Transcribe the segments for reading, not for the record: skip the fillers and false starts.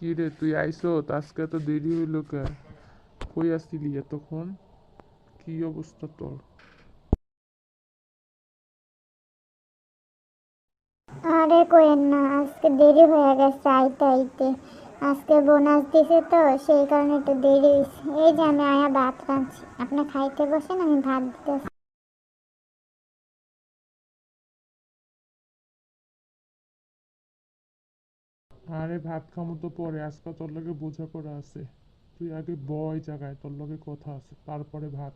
কি রে তুই আইসো আজকে তো দেরি হইলো কে? কই আসছিলি এতক্ষণ? কি অবস্থা তোর? আরে কোয়েন না, আজকে দেরি হয়ে গেছে আইতে আইতে। আজকে বোনাস দিছে তো, সেই কারণে একটু দেরি হয়েছে। এই যে আমি আয়া ভাত রাঁধছি, আপনি খাইতে বসেন, আমি ভাত দিতেছি। আরে ভাত খামো তো পরে, আজকে তোর লগে বোঝাপড়া আছে। তুই আগে বয় জায়গায়, তোর লগে কথা আছে, তারপরে ভাত।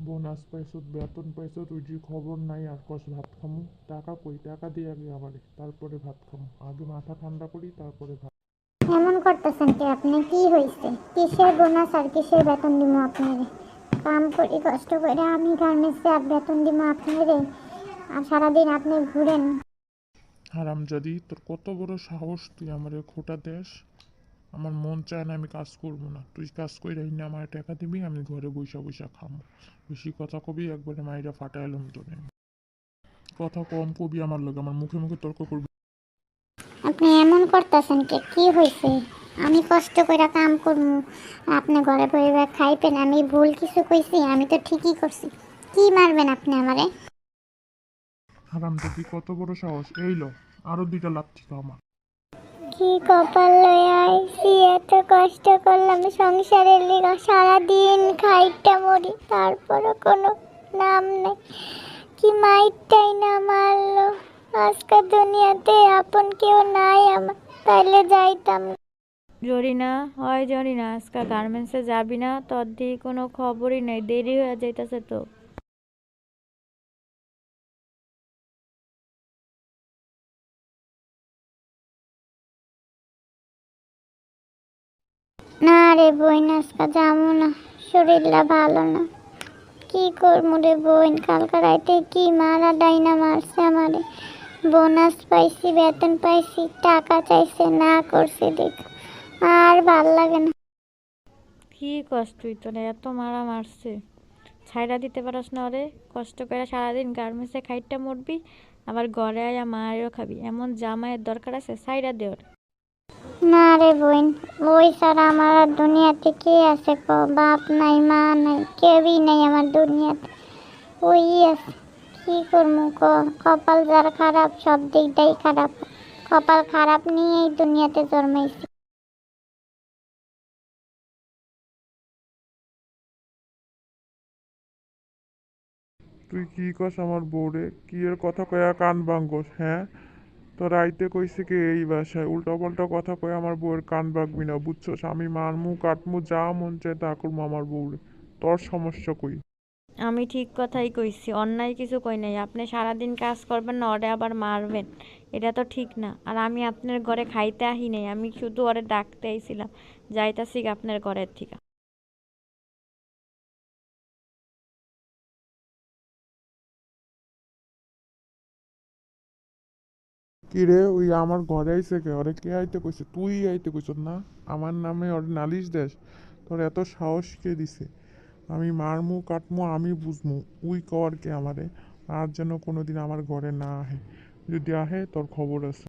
বোনাস পাইছত, বেতন পাইছত, ওই যে খবর নাই আর কস ভাত খামু? টাকা কই? টাকা দিয়ে আগে আমারে, তারপরে ভাত খামু। আগে মাথা ঠান্ডা করি, তারপরে ভাত। এমন করতেছেন কি আপনি? কি হয়েছে? কিসের বোনাস আর কিসের বেতন দিব আপনারে? কাম করি কষ্ট করে আমি গার্মেন্টসে, আর বেতন দিব আপনারে? আর সারাদিন আপনি ঘুরেন। হারামজাদি, তোর কত বড় সাহস তুই আমারে খোটা দেস? আমার মন চায় না, আমি কাজ করবো না। তুই কাজ কইরা না আমার টাকা দিবি, আমি ঘরে বইসা বইসা খামো। বেশি কথা কবি, একবারে মাইরা ফাটাইলাম তোরে। কথা কম কবি আমার লগে, আমার মুখে মুখে তর্ক করবি। আপনি এমন করতেছেন কি? কি হয়েছে? আমি কষ্ট করে কাম করবো, আপনি ঘরে বসে খাইবেন? আমি ভুল কিছু কইছি? আমি তো ঠিকই করছি। কি মারবেন আপনি আমারে? হারামজাদি, কত বড় সাহস! এই লো, আরো 2টা লাথি খাও আমার। কি কপাল লয়ে আইছি, এত কষ্ট করলাম সংসারের লিগা, সারাদিন খাইটা মরি, তারপরও কোনো নাম নেই। কি মাইরটাই না মারলো। আজকে দুনিয়াতে আপন কেউ নাই আমার, তাইলে যাইতাম। জরিনা, হয় জরিনা, আজকে গার্মেন্টসে যাবি না? তোর দিকে কোনো খবরই নাই, দেরি হয়ে যাইতেছে তো। না রে বোন, আজকে যাবো না, শরীরটা ভালো না। কি করবো রে বোন, কালকে রাইতে কি মারা ডাইনা মারছে আমারে। বোনাস পাইছি, বেতন পাইছি, টাকা চাইছে, না করছে দেখ। আর ভাল লাগে না। কি কষ্ট তুই, তোরা এত মারা মারছে, ছাইড়া দিতে পারস না ওরে? কষ্ট করে সারাদিন গার্মেন্টসে খাইটা মরবি, আবার ঘরে আয়া মায়েরও খাবি? এমন জামাইয়ের দরকার আছে? ছাইড়া দে ওরে। না রে বোন, ওই ছাড়া আমার আর দুনিয়াতে কে আছে ক? বাপ নাই, মা নাই, কেউই নাই আমার দুনিয়াতে। ওই আছে। কি করবো ক? কপাল যার খারাপ, সব দিকটাই খারাপ। কপাল খারাপ নিয়েই দুনিয়াতে জন্মাইছি। তুই কি কস আমার বউরে? কি এর কথা কয়া কান ভাঙ্গস, হ্যাঁ? তোর আইতে কইছে কি এই বাসায়? উল্টা পাল্টা কথা কয়ে আমার বউয়ের কান ভাগবি না, বুঝছস? আমি মারমু কাটমু, যা মন চায় তা করবো আমার বউরে। তোর সমস্যা কই? আমি ঠিক কথাই কইছি, অন্যায় কিছু কই নাই। আপনি সারাদিন কাজ করবেন না, ওরে আবার মারবেন? এটা তো ঠিক না। আর আমি আপনার ঘরে খাইতে আহি নাই, আমি শুধু ওরে ডাকতে আইছিলাম। যাইতাছি আপনার ঘরের থেকে। কি রে, ওই আমার ঘরে আইছে কে? ওরে কে আইতে কইছে? তুই আইতে কইছ না? আমার নামে ওর নালিশ দেস? তোর এত সাহস কে দিছে? আমি মারমু কাটমু, আমি বুঝমু। উই কর কে আমারে? আর যেন কোনোদিন আমার ঘরে না আহে। যদি আহে তোর খবর আছে।